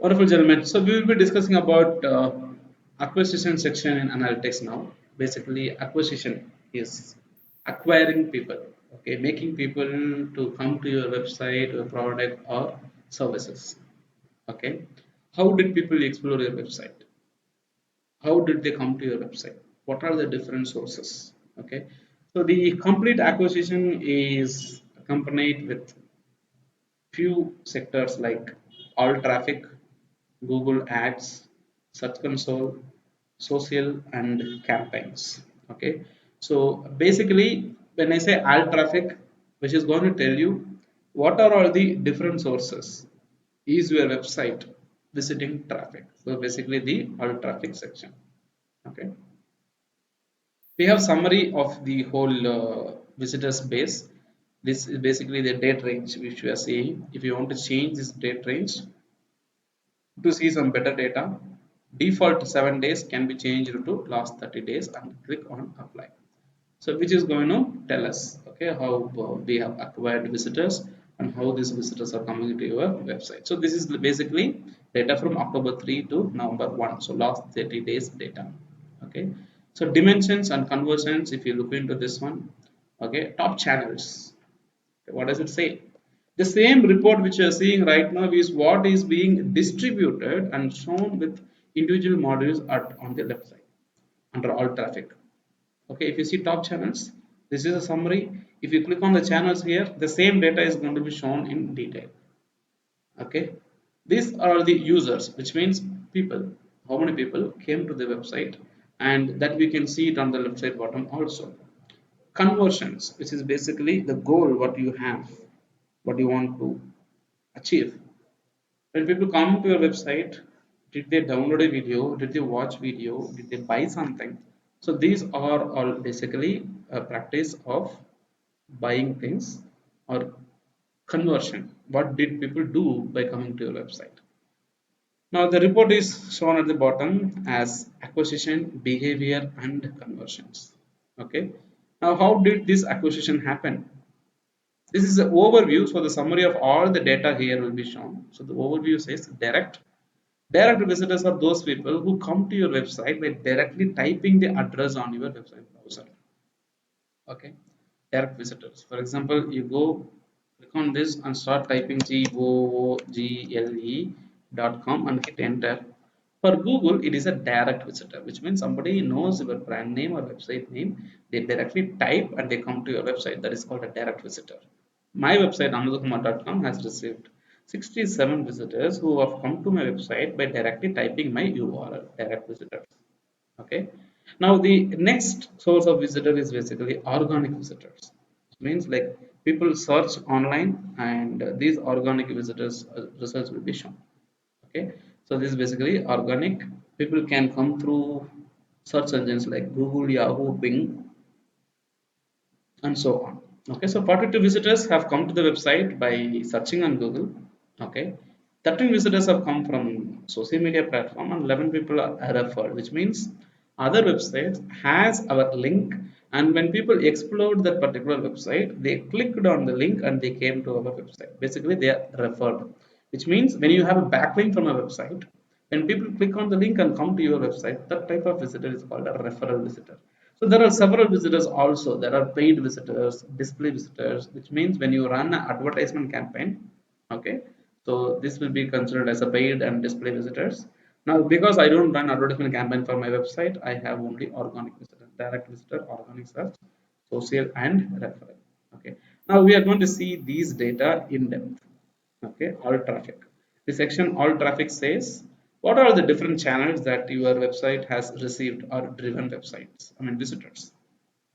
Wonderful, gentlemen. So we will be discussing about acquisition section in analytics now. Basically, acquisition is acquiring people, okay, making people to come to your website, or product, or services. Okay, how did people explore your website? How did they come to your website? What are the different sources? Okay, so the complete acquisition is accompanied with few sectors like all traffic, Google Ads, Search Console, social and campaigns. Okay, so basically, when I say alt traffic, which is going to tell you what are all the different sources is your website visiting traffic. So basically, the alt traffic section. Okay, we have summary of the whole visitors base. This is basically the date range which we are seeing. If you want to change this date range, to see some better data, default 7 days can be changed to last 30 days and click on apply. So which is going to tell us okay how we have acquired visitors and how these visitors are coming to your website. So this is basically data from October 3 to November 1. So last 30 days data. Okay. So dimensions and conversions, if you look into this one, okay, top channels. What does it say? The same report which you are seeing right now is what is being distributed and shown with individual modules on the left side under all traffic. Okay, if you see top channels, this is a summary. If you click on the channels here, the same data is going to be shown in detail. Okay, these are the users, which means people. How many people came to the website, and that we can see it on the left side bottom also. Conversions, which is basically the goal what you have, what you want to achieve. When people come to your website, did they download a video, did they watch video, did they buy something? So these are all basically a practice of buying things or conversion. What did people do by coming to your website? Now the report is shown at the bottom as acquisition, behavior and conversions. Okay, now how did this acquisition happen? This is an overview, so the summary of all the data here will be shown. So the overview says direct visitors are those people who come to your website by directly typing the address on your website browser. Okay, direct visitors. For example, you go click on this and start typing google.com and hit enter. For Google, it is a direct visitor, which means somebody knows your brand name or website name. They directly type and they come to your website. That is called a direct visitor. My website, anudakumar.com, has received 67 visitors who have come to my website by directly typing my URL, direct visitors. Okay. Now the next source of visitor is basically organic visitors. It means like people search online and these organic visitors results will be shown. Okay. So this is basically organic. People can come through search engines like Google, Yahoo, Bing, and so on. Okay, so 42 visitors have come to the website by searching on Google. Okay, 13 visitors have come from social media platform and 11 people are referred, which means other websites has our link, and when people explored that particular website, they clicked on the link and they came to our website. Basically, they are referred, which means when you have a backlink from a website, when people click on the link and come to your website, that type of visitor is called a referral visitor. So there are several visitors also. There are paid visitors, display visitors, which means when you run an advertisement campaign, okay, so this will be considered as a paid and display visitors. Now, because I don't run advertisement campaign for my website, I have only organic visitor, direct visitor, organic search, social, and referral. Okay. Now we are going to see these data in depth. Okay, all traffic. The section all traffic says what are the different channels that your website has received or driven websites, I mean visitors.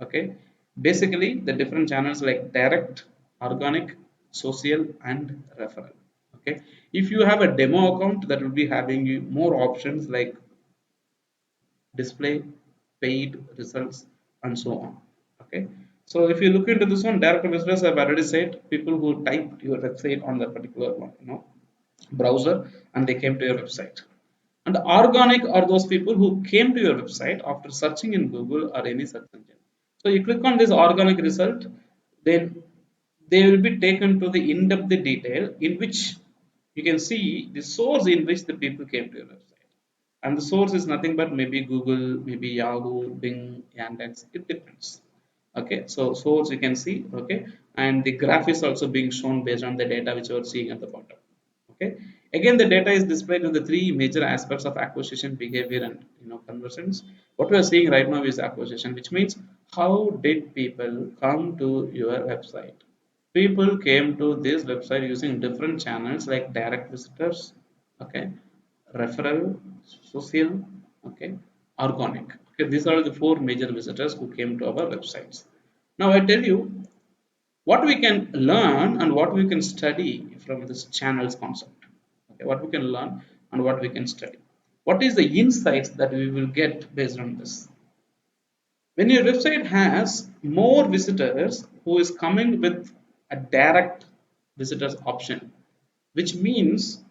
Okay, basically the different channels like direct, organic, social, and referral. Okay, if you have a demo account, that will be having you more options like display, paid, results, and so on. Okay, so if you look into this one, direct visitors, I've already said people who typed your website on that particular one, browser, and they came to your website. And organic are those people who came to your website after searching in Google or any search engine. So you click on this organic result, then they will be taken to the in-depth detail in which you can see the source in which the people came to your website. And the source is nothing but maybe Google, maybe Yahoo, Bing, Yandex. It depends. Okay, so source you can see. Okay, and the graph is also being shown based on the data which you are seeing at the bottom. Okay, again the data is displayed in the three major aspects of acquisition, behavior, and conversions. What we are seeing right now is acquisition, which means how did people come to your website? People came to this website using different channels like direct visitors, okay, referral, social, okay, organic. Okay, these are the four major visitors who came to our websites. Now I tell you what we can learn and what we can study from this channels concept. Okay, what we can learn and what we can study. What is the insights that we will get based on this? When your website has more visitors who is coming with a direct visitors option, which means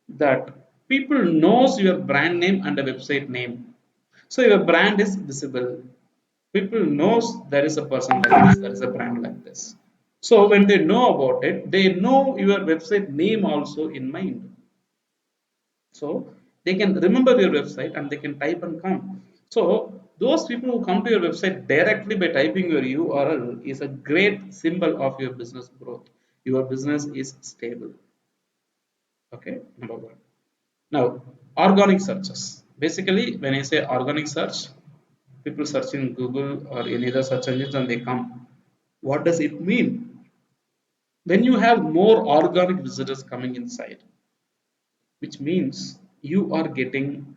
that people knows your brand name and a website name, so your brand is visible. People knows there is a person like this, there is a brand like this. So when they know about it, they know your website name also in mind. So they can remember your website and they can type and come. So those people who come to your website directly by typing your URL is a great symbol of your business growth. Your business is stable. Okay, number one. Now, organic searches. Basically, when I say organic search, people search in Google or any other search engines and they come. What does it mean? When you have more organic visitors coming inside, which means you are getting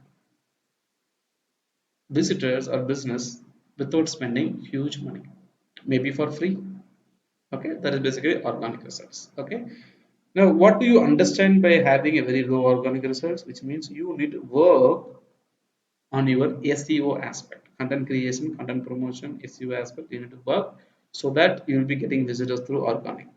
visitors or business without spending huge money, maybe for free. Okay, that is basically organic results. Okay, now what do you understand by having a very low organic results? Which means you need to work on your SEO aspect, content creation, content promotion, SEO aspect. You need to work so that you will be getting visitors through organic.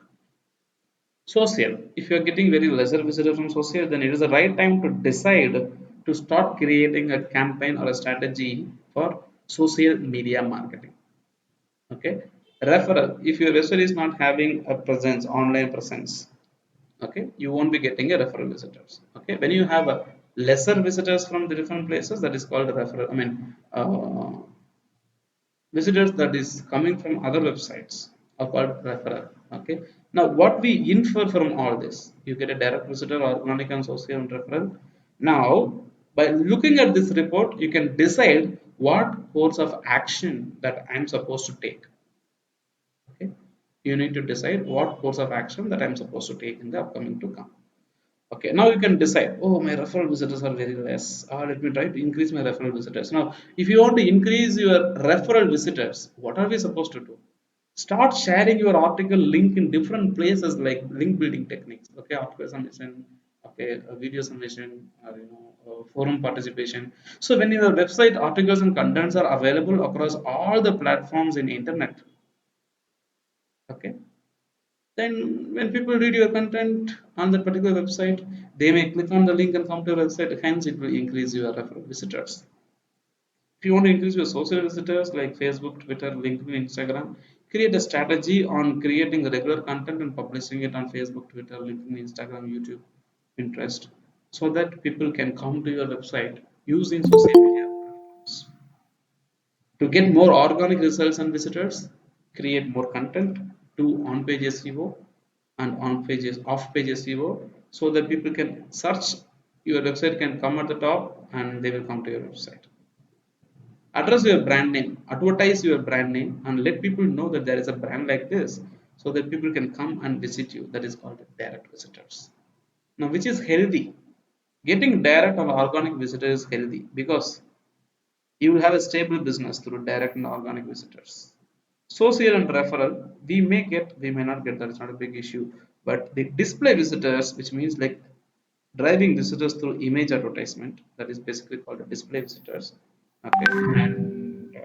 Social, if you are getting very lesser visitors from social, then it is the right time to decide to start creating a campaign or a strategy for social media marketing. Okay, referral, if your website is not having a presence, online presence, okay, you won't be getting a referral visitors. Okay, when you have a lesser visitors from the different places, that is called a referral, I mean visitors that is coming from other websites are called referral. Okay, now what we infer from all this, you get a direct visitor, organic and social and referral. Now by looking at this report, you can decide what course of action that I'm supposed to take. Okay, you need to decide what course of action that I'm supposed to take in the upcoming to come. Okay, now you can decide, oh, my referral visitors are very less. Let me try to increase my referral visitors. Now, if you want to increase your referral visitors, what are we supposed to do? Start sharing your article link in different places like link building techniques. Okay, article submission, okay, video submission, or forum participation. So when your website articles and contents are available across all the platforms in internet, okay, then when people read your content on that particular website, they may click on the link and come to your website, hence it will increase your referral visitors. If you want to increase your social visitors like Facebook, Twitter, LinkedIn, Instagram, create a strategy on creating regular content and publishing it on Facebook, Twitter, LinkedIn, Instagram, YouTube, Pinterest, so that people can come to your website using social media platforms. To get more organic results and visitors, create more content, do on-page SEO and on-page off-page SEO, so that people can search your website, can come at the top and they will come to your website. Address your brand name, advertise your brand name and let people know that there is a brand like this, so that people can come and visit you. That is called direct visitors. Now, which is healthy? Getting direct or organic visitors is healthy because you will have a stable business through direct and organic visitors. Social and referral, we may get, we may not get, that is not a big issue. But the display visitors, which means like driving visitors through image advertisement, that is basically called a display visitors. Okay, and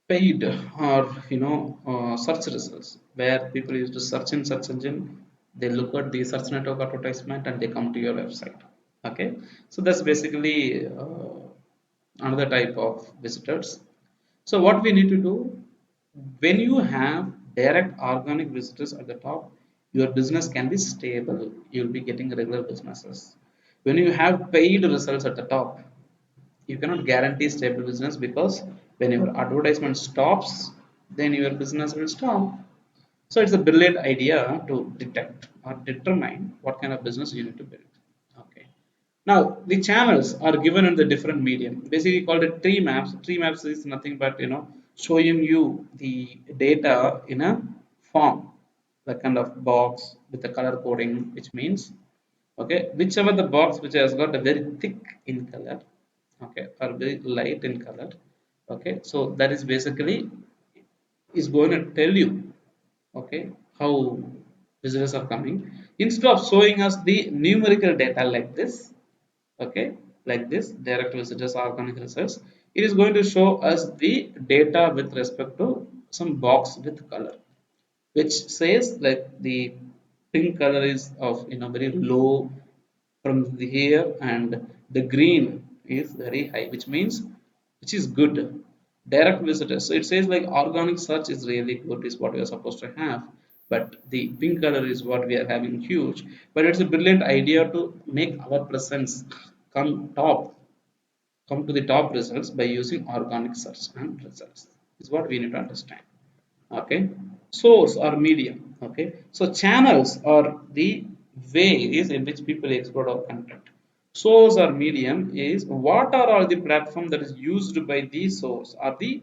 paid or search results, where people used to search in search engine, they look at the search network advertisement and they come to your website. Okay, so that's basically another type of visitors. So what we need to do, when you have direct organic visitors at the top, your business can be stable. You'll be getting regular businesses. When you have paid results at the top, you cannot guarantee stable business, because when your advertisement stops, then your business will stop. So it's a brilliant idea to detect or determine what kind of business you need to build. Okay. Now the channels are given in the different medium, basically called it tree maps. Tree maps is nothing but, showing you the data in a form, the kind of box with the color coding, which means, okay, whichever the box which has got a very thick in color, okay, or very light in color, okay, so that is basically is going to tell you, okay, how visitors are coming, instead of showing us the numerical data like this, okay, like this direct visitors organic results. It is going to show us the data with respect to some box with color, which says like the pink color is of, very low from the here, and the green is very high, which means, which is good direct visitors. So it says like organic search is really good, is what we are supposed to have, but the pink color is what we are having huge. But it's a brilliant idea to make our presence come top, come to the top results by using organic search and results, is what we need to understand. Okay. Source or medium. Okay, so channels are the ways in which people explore our content. Source or medium is what are all the platform that is used by the source or the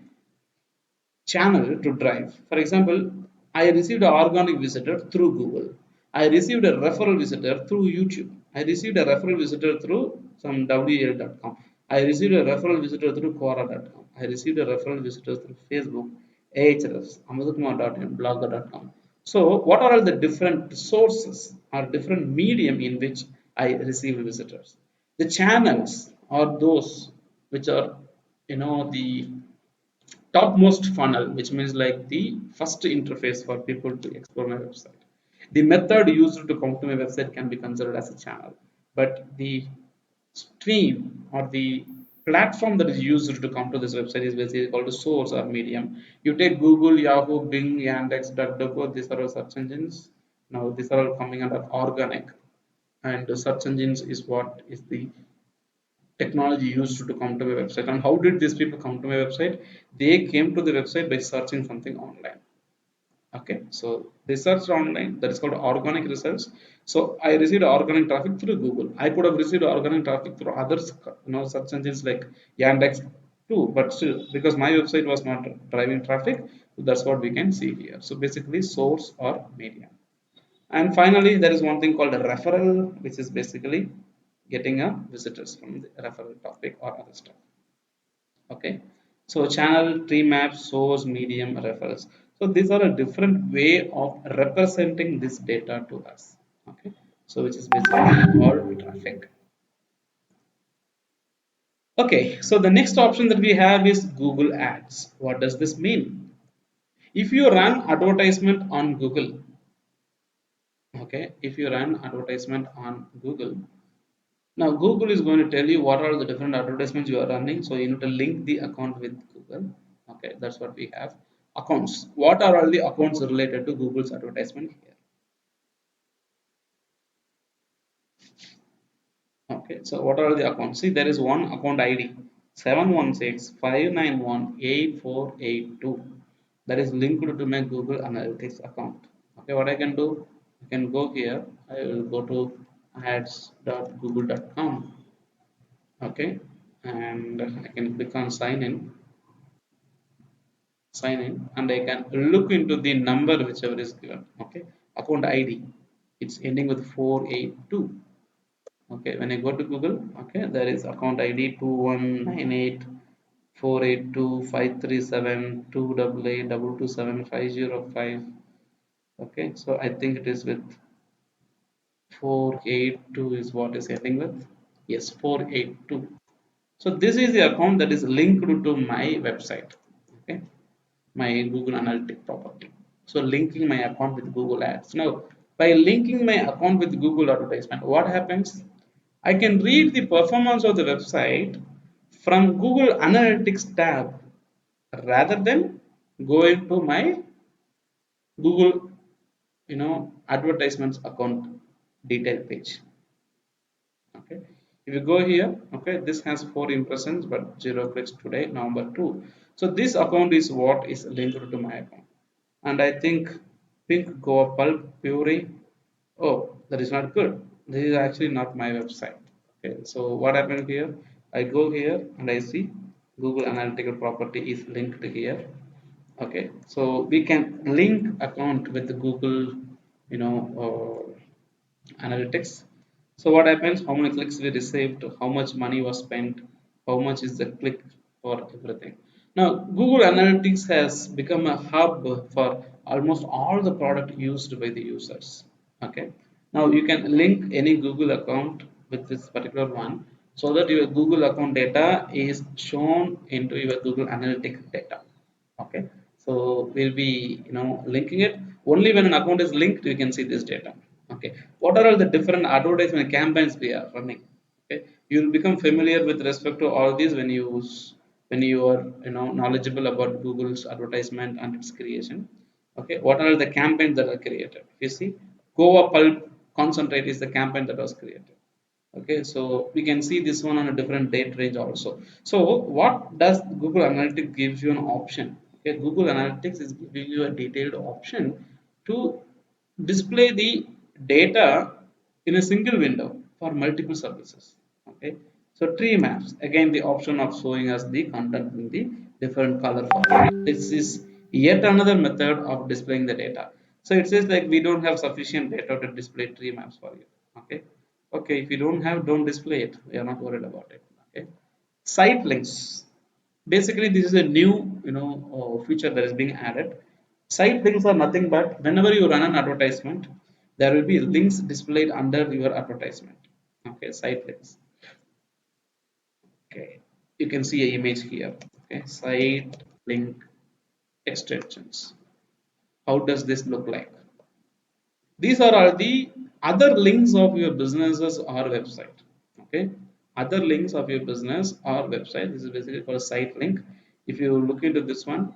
channel to drive. For example, I received an organic visitor through Google. I received a referral visitor through YouTube. I received a referral visitor through some WL.com. I received a referral visitor through Quora.com. I received a referral visitor through Facebook, Ahrefs, Amadkumar.in, Blogger.com. So, what are all the different sources or different medium in which I receive visitors? The channels are those which are, the topmost funnel, which means like the first interface for people to explore my website. The method used to come to my website can be considered as a channel, but the stream or the platform that is used to come to this website is basically called a source or medium. You take Google, Yahoo, Bing, Yandex, DuckDuckGo, these are all search engines. Now these are all coming under organic, and the search engines is what is the technology used to come to my website. And how did these people come to my website? They came to the website by searching something online. Okay, so they searched online, that is called organic results. So I received organic traffic through Google. I could have received organic traffic through other, search engines like Yandex too, but still, because my website was not driving traffic, that's what we can see here. So basically source or medium. And finally, there is one thing called a referral, which is basically getting a visitors from the referral topic or other stuff. Okay. So channel, tree map, source, medium, referrals. So these are a different way of representing this data to us. Okay. So which is basically called traffic. Okay. So the next option that we have is Google Ads. What does this mean? If you run advertisement on Google, okay, if you run advertisement on Google, now Google is going to tell you what are the different advertisements you are running. So you need to link the account with Google. Okay, that's what we have. Accounts. What are all the accounts related to Google's advertisement here? Okay, so what are the accounts? See, there is one account ID 716-591-8482 that is linked to my Google Analytics account. Okay, what I can do, I can go here. I will go to ads.google.com. Okay, and I can click on sign in, and I can look into the number whichever is given. Okay, account ID, it's ending with 482. Okay, when I go to Google, okay, there is account ID 21984825372288227505. Okay, so I think it is with 482 is what is ending with. Yes, 482. So this is the account that is linked to my website. Okay, my Google Analytics property. So linking my account with Google Ads. Now, by linking my account with Google advertisement, what happens? I can read the performance of the website from Google Analytics tab rather than going to my Google, advertisements account detail page. Okay, if you go here, okay, this has 4 impressions but 0 clicks today, November 2. So this account is what is linked to my account. And I think pink goa pulp puree. Oh, that is not good. This is actually not my website. Okay, so what happened here? I go here and I see Google Analytical property is linked here. Okay, so we can link account with the Google, analytics. So what happens? How many clicks we received, how much money was spent, how much is the click for everything. Now Google Analytics has become a hub for almost all the product used by the users. Okay. Now you can link any Google account with this particular one so that your Google account data is shown into your Google Analytics data. Okay, so we'll be linking it. Only when an account is linked you can see this data. Okay, what are all the different advertisement campaigns we are running? Okay, you'll become familiar with respect to all these when you are knowledgeable about Google's advertisement and its creation. Okay, what are the campaigns that are created? You see, Goa pulp concentrate is the campaign that was created. Okay, so we can see this one on a different date range also. So what does Google Analytics gives you an option? Okay, Google Analytics is giving you a detailed option to display the data in a single window for multiple services. Okay, so tree maps, again the option of showing us the content in the different color format. This is yet another method of displaying the data. So it says like we don't have sufficient data to display tree maps for you. Okay, okay, if you don't have, don't display it, we are not worried about it. Okay, site links, basically this is a new feature that is being added. Site links are nothing but whenever you run an advertisement there will be links displayed under your advertisement. Okay, site links. Okay, you can see an image here. Okay, site link extensions. How does this look like? These are all the other links of your businesses or website. Okay, other links of your business or website. This is basically called site link. If you look into this one,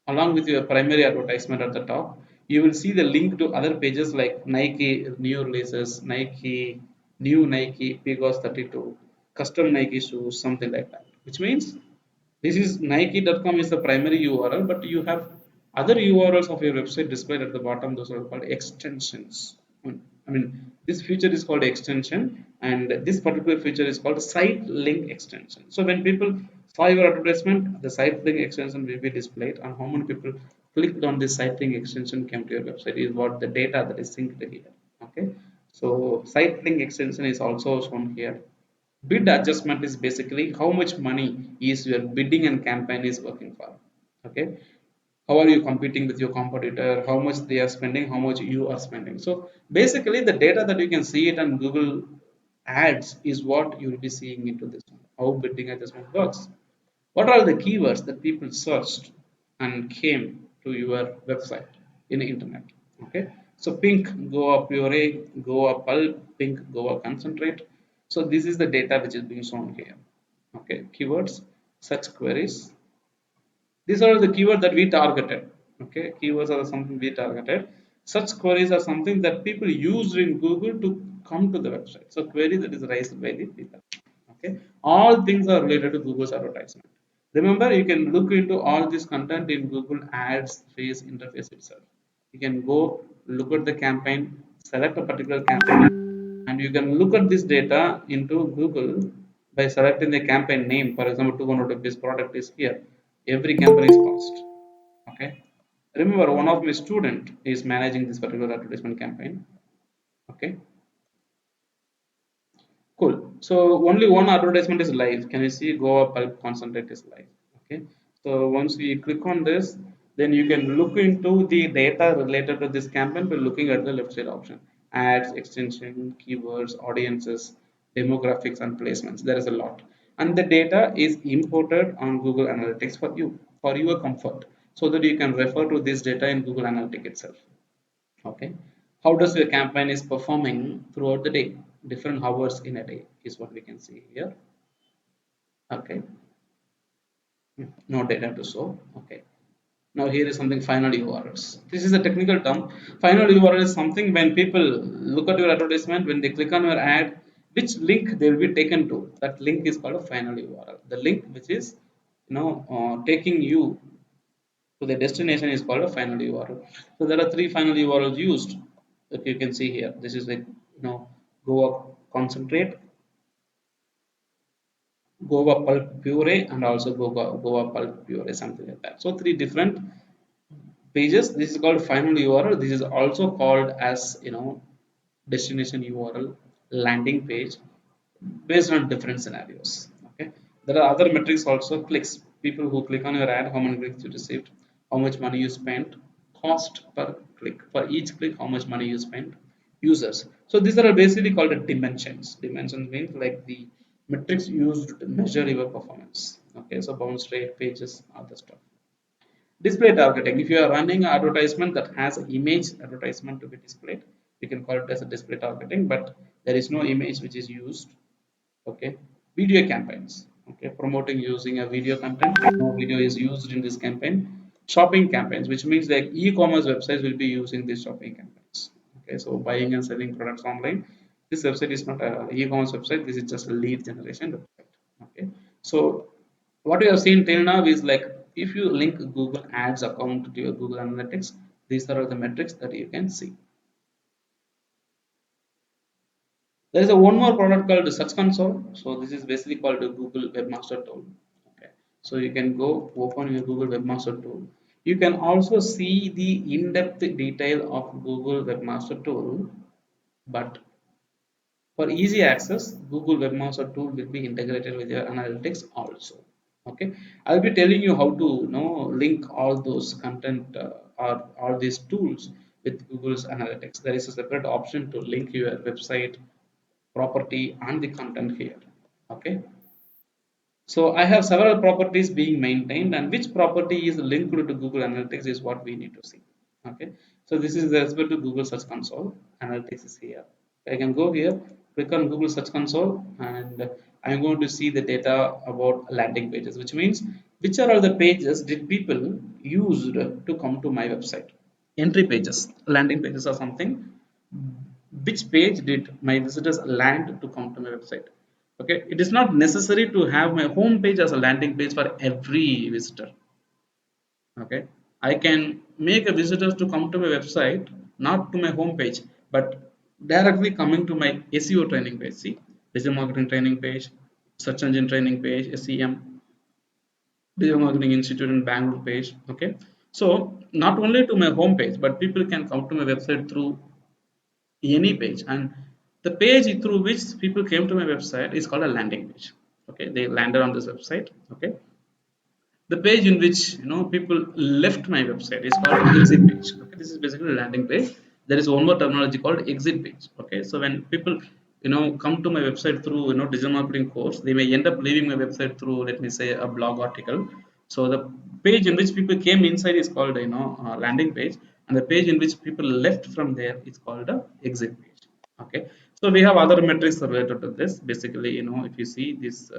along with your primary advertisement at the top, you will see the link to other pages like Nike new releases, Nike new Nike Pegasus 32, custom Nike shoes, something like that. Which means this is Nike.com is the primary URL, but you have other URLs of your website displayed at the bottom. Those are called extensions. I mean, this feature is called extension, and this particular feature is called site link extension. So when people saw your advertisement, the site link extension will be displayed, and how many people clicked on this site link extension came to your website is what the data that is synced here. Okay, so site link extension is also shown here. Bid adjustment is basically how much money is your bidding and campaign is working for. Okay, how are you competing with your competitor, how much they are spending, how much you are spending. So basically the data that you can see it on Google ads is what you will be seeing into this one, how bidding adjustment works. What are the keywords that people searched and came to your website in the internet? Okay, so pink Goa puree, Goa pulp, pink Goa concentrate. So this is the data which is being shown here. Okay, keywords, search queries, these are the keywords that we targeted. Okay, keywords are something we targeted. Such queries are something that people use in Google to come to the website. So query that is raised by the people. Okay, all things are related to Google's advertisement. Remember, you can look into all this content in Google Ads face interface itself. You can go look at the campaign, select a particular campaign, and you can look at this data into Google by selecting the campaign name. For example, 200 rupees product is here. Every campaign is cost. Okay, remember one of my student is managing this particular advertisement campaign. Okay, cool. So only one advertisement is live. Can you see Goa pulp concentrate is live? Okay, so once we click on this, then you can look into the data related to this campaign by looking at the left side option: ads, extension, keywords, audiences, demographics, and placements. There is a lot, and the data is imported on Google Analytics for you, for your comfort, so that you can refer to this data in Google Analytics itself. Okay, how does your campaign is performing throughout the day? Different hours in a day is what we can see here. Okay, no data to show. Okay, Now here is something final URLs. This is a technical term. Final URL is something when people look at your advertisement, when they click on your ad, which link they will be taken to. That link is called a final URL. The link which is taking you to the destination is called a final URL. So there are three final URLs used. If you can see here, this is like Goa concentrate, Goa pulp puree, and also Goa pulp puree, something like that. So three different pages. This is called final URL. This is also called as destination URL, landing page, based on different scenarios. Okay, there are other metrics also. Clicks, people who click on your ad, how many clicks you received, how much money you spent, cost per click, for each click how much money you spent, users. So these are basically called the dimensions. Dimensions means like the metrics used to measure your performance. Okay, so bounce rate, pages, other stuff. Display targeting, if you are running an advertisement that has an image advertisement to be displayed, you can call it as a display targeting, but there is no image which is used. Okay, video campaigns, okay, promoting using a video content, no video is used in this campaign. Shopping campaigns, which means like e-commerce websites will be using these shopping campaigns. Okay, so buying and selling products online, this website is not a e-commerce website, this is just a lead generation website. Okay, so what we have seen till now is like, if you link Google Ads account to your Google Analytics, these are the metrics that you can see. There is a one more product called the Search Console. So this is basically called the Google Webmaster Tool. Okay. So you can go open your Google Webmaster Tool. You can also see the in-depth detail of Google Webmaster Tool, but for easy access, Google Webmaster Tool will be integrated with your analytics also. Okay, I'll be telling you how to link all those content or all these tools with Google's analytics. There is a separate option to link your website property and the content here. Okay, so I have several properties being maintained, and which property is linked to Google Analytics is what we need to see. Okay, so this is respect to Google Search Console. Analytics is here. I can go here, click on Google Search Console, and I'm going to see the data about landing pages, which means which are all the pages did people used to come to my website. Entry pages, landing pages are something. Which page did my visitors land to come to my website? Okay, it is not necessary to have my home page as a landing page for every visitor. Okay, I can make a visitors to come to my website, not to my home page, but directly coming to my SEO training page. See, digital marketing training page, search engine training page, SEM, digital marketing institute in Bangalore page. Okay, so not only to my home page, but people can come to my website through any page, and the page through which people came to my website is called a landing page. Okay, they landed on this website. Okay, the page in which people left my website is called exit page. Okay, this is basically a landing page. There is one more terminology called exit page. Okay, so when people come to my website through digital marketing course, they may end up leaving my website through, let me say, a blog article. So the page in which people came inside is called landing page, and the page in which people left from there is called a exit page. Okay, so we have other metrics related to this. Basically, if you see this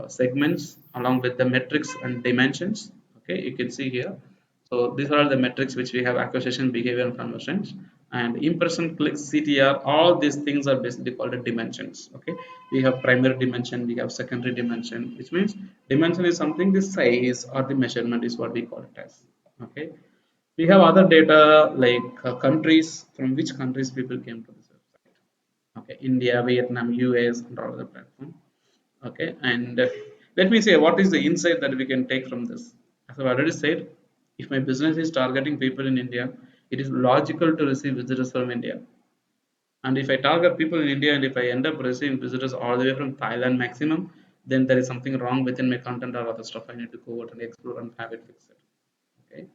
segments along with the metrics and dimensions. Okay, you can see here. So these are the metrics which we have: acquisition, behavior, and conversions, and impression, clicks, CTR. All these things are basically called the dimensions. Okay, we have primary dimension, we have secondary dimension, which means dimension is something, the size or the measurement is what we call it as. Okay, we have other data like countries, from which countries people came to this website. Okay, India, Vietnam, US, and all other platforms. Okay, and let me say what is the insight that we can take from this. As I've already said, if my business is targeting people in India, it is logical to receive visitors from India. And if I target people in India and if I end up receiving visitors all the way from Thailand maximum, then there is something wrong within my content or other stuff. I need to go out and explore and have it fixed. Okay,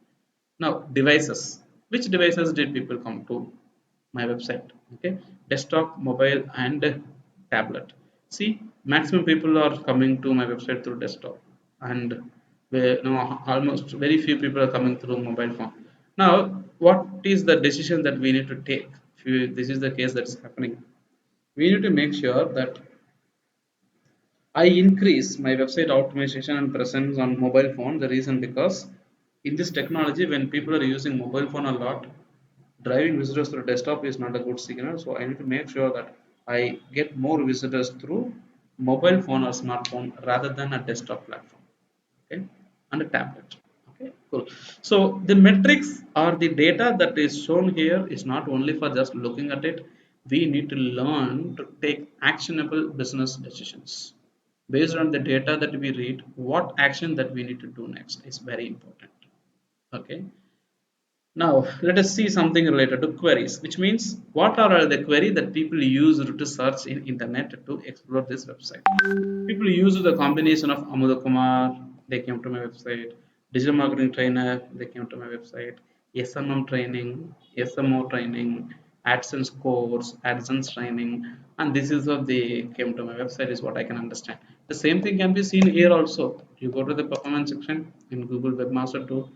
now devices, which devices did people come to my website? Okay, desktop, mobile, and tablet. See, maximum people are coming to my website through desktop, and almost very few people are coming through mobile phone. Now what is the decision that we need to take if this is the case that's happening? We need to make sure that I increase my website optimization and presence on mobile phone. The reason, because In this technology, when people are using mobile phone a lot, driving visitors through desktop is not a good signal. So I need to make sure that I get more visitors through mobile phone or smartphone rather than a desktop platform. Okay, and a tablet. Okay, cool. So the metrics or the data that is shown here is not only for just looking at it. We need to learn to take actionable business decisions based on the data that we read. What action that we need to do next is very important. Okay, now let us see something related to queries, which means what are all the query that people use to search in internet to explore this website. People use the combination of Amada Kumar, they came to my website, digital marketing trainer, they came to my website, SMM training, SMO training, AdSense course, AdSense training, and this is what they came to my website is what I can understand. The same thing can be seen here also. You go to the performance section in Google Webmaster Tool,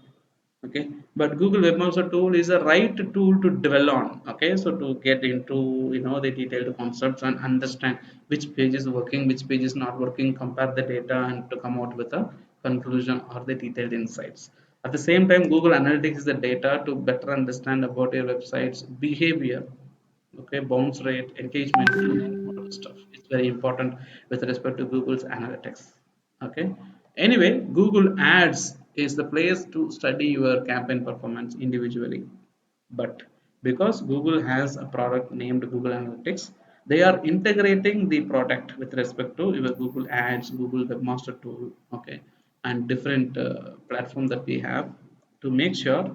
okay, but Google Webmaster Tool is a right tool to dwell on, okay, so to get into the detailed concepts and understand which page is working, which page is not working, compare the data and to come out with a conclusion or the detailed insights. At the same time, Google Analytics is the data to better understand about your website's behavior, okay, bounce rate, engagement, and all of stuff. It's very important with respect to Google's analytics. Okay, anyway, Google Ads is the place to study your campaign performance individually, but because Google has a product named Google Analytics, they are integrating the product with respect to your Google Ads, Google Webmaster Tool, okay, and different platform that we have to make sure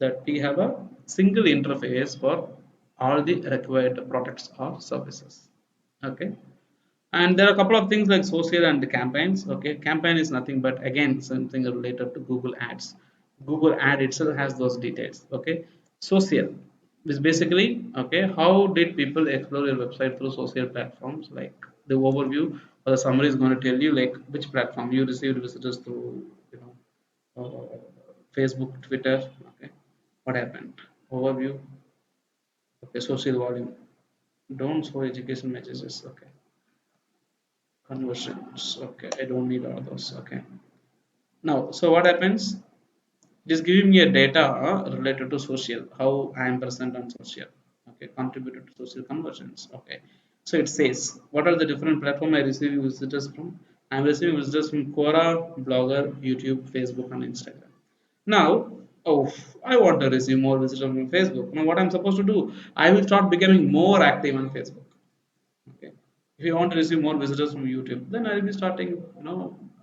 that we have a single interface for all the required products or services. Okay, and there are a couple of things like social and campaigns. Okay, campaign is nothing but again something related to Google Ads. Google Ad itself has those details. Okay, social is basically, okay, how did people explore your website through social platforms, like the overview or the summary is going to tell you like which platform you received visitors through, you know Facebook, Twitter. Okay, what happened? Overview. Okay, social volume. Don't show education messages. Okay, conversions. Okay, I don't need all those. Okay. Now, so what happens? It is giving me a data related to social, how I am present on social. Okay, contributed to social conversions. Okay, so it says what are the different platform I receive visitors from? I am receiving visitors from Quora, Blogger, YouTube, Facebook, and Instagram. Now, oh, I want to receive more visitors from Facebook. Now, what I'm supposed to do? I will start becoming more active on Facebook. Okay, if you want to receive more visitors from YouTube, then I'll be starting,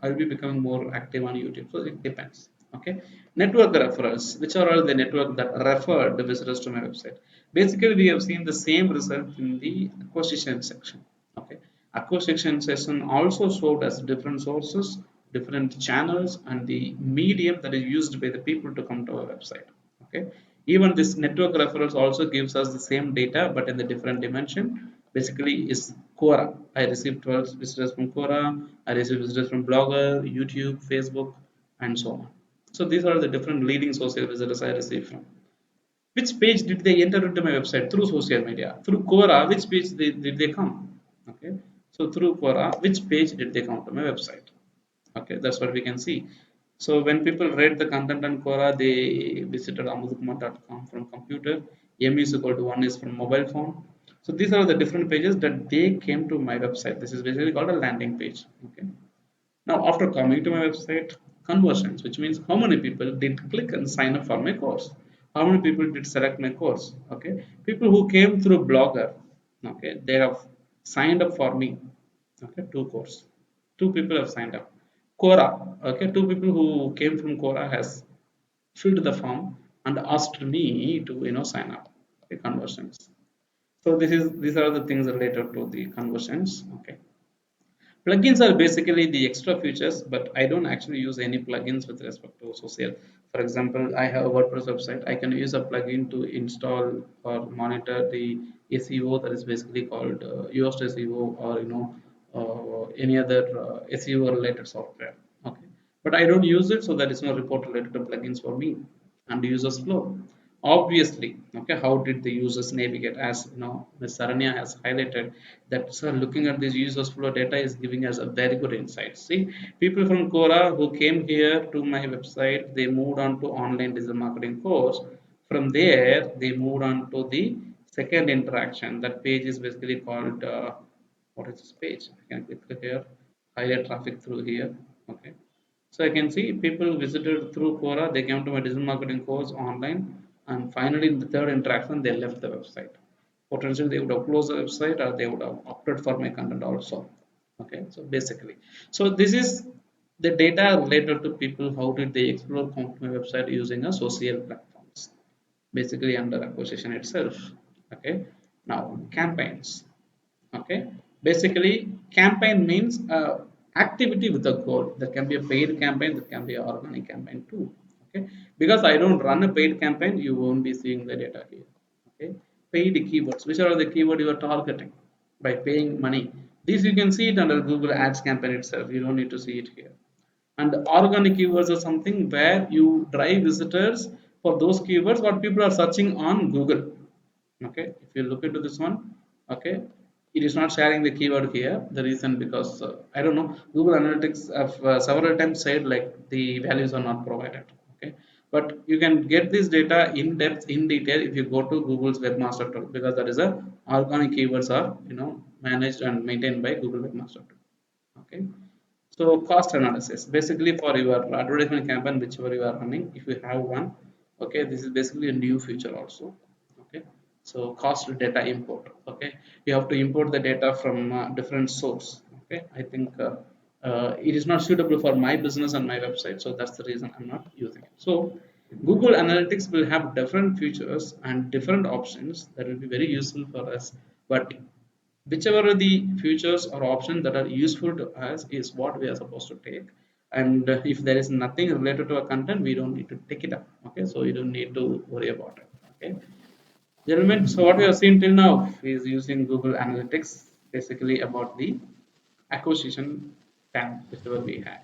I'll be becoming more active on YouTube. So it depends. Okay, network referrals, which are all the network that referred the visitors to my website. Basically, we have seen the same result in the acquisition section. Okay, acquisition section also showed us different sources, different channels, and the medium that is used by the people to come to our website. Okay, even this network referrals also gives us the same data but in the different dimension. Basically is Quora. I received 12 visitors from Quora, I received visitors from Blogger, YouTube, Facebook, and so on. So these are the different leading social visitors I received from. Which page did they enter into my website? Through social media. Through Quora, which page did they come? Okay, so through Quora, which page did they come to my website? Okay, that's what we can see. So when people read the content on Quora, they visited amudukumar.com from computer. M is equal to 1 is from mobile phone. So these are the different pages that they came to my website. This is basically called a landing page. Okay, now after coming to my website, conversions, which means how many people did click and sign up for my course, how many people did select my course. Okay, people who came through Blogger, okay, they have signed up for me. Okay, two course, two people have signed up. Quora, okay, two people who came from Quora has filled the form and asked me to sign up. Okay, conversions. So these are the things related to the conversions. Okay, plugins are basically the extra features, but I don't actually use any plugins with respect to social. For example, I have a WordPress website. I can use a plugin to install or monitor the SEO, that is basically called Yoast SEO, or any other SEO related software. Okay, but I don't use it, so there is no report related to plugins for me and user flow. Obviously, okay, how did the users navigate? As you know, Ms. Saranya has highlighted that, sir, looking at these users flow data is giving us a very good insight. See, people from Quora who came here to my website, they moved on to online digital marketing course. From there they moved on to the second interaction. That page is basically called what is this page? I can click here, highlight traffic through here. Okay, so I can see people visited through Quora, they came to my digital marketing course online, and finally in the third interaction they left the website. Potentially they would have closed the website or they would have opted for my content also. Okay, so basically, so this is the data related to people. How did they explore come to my website using a social platforms? Basically under acquisition itself. Okay, now campaigns. Okay, basically campaign means activity with a goal. That can be a paid campaign, that can be an organic campaign too. Okay, because I don't run a paid campaign, you won't be seeing the data here. Okay, paid keywords, which are the keyword you are targeting by paying money. This you can see it under Google Ads campaign itself, you don't need to see it here. And organic keywords are something where you drive visitors for those keywords what people are searching on Google. Okay, if you look into this one, okay, it is not sharing the keyword here. The reason because I don't know, Google Analytics have several times said like the values are not provided. Okay, but you can get this data in depth in detail if you go to Google's webmaster tool, because that is a organic keywords are, you know, managed and maintained by Google webmaster tool. Okay, so cost analysis, basically for your advertisement campaign whichever you are running, if you have one, okay, this is basically a new feature also. Okay, so cost data import. Okay, you have to import the data from different source. Okay, I think it is not suitable for my business and my website, so that's the reason I'm not using it. So Google Analytics will have different features and different options that will be very useful for us, but whichever are the features or options that are useful to us is what we are supposed to take. And if there is nothing related to our content, we don't need to take it up. Okay, so you don't need to worry about it. Okay, gentlemen, so what we have seen till now is using Google Analytics basically about the acquisition tab whichever we had.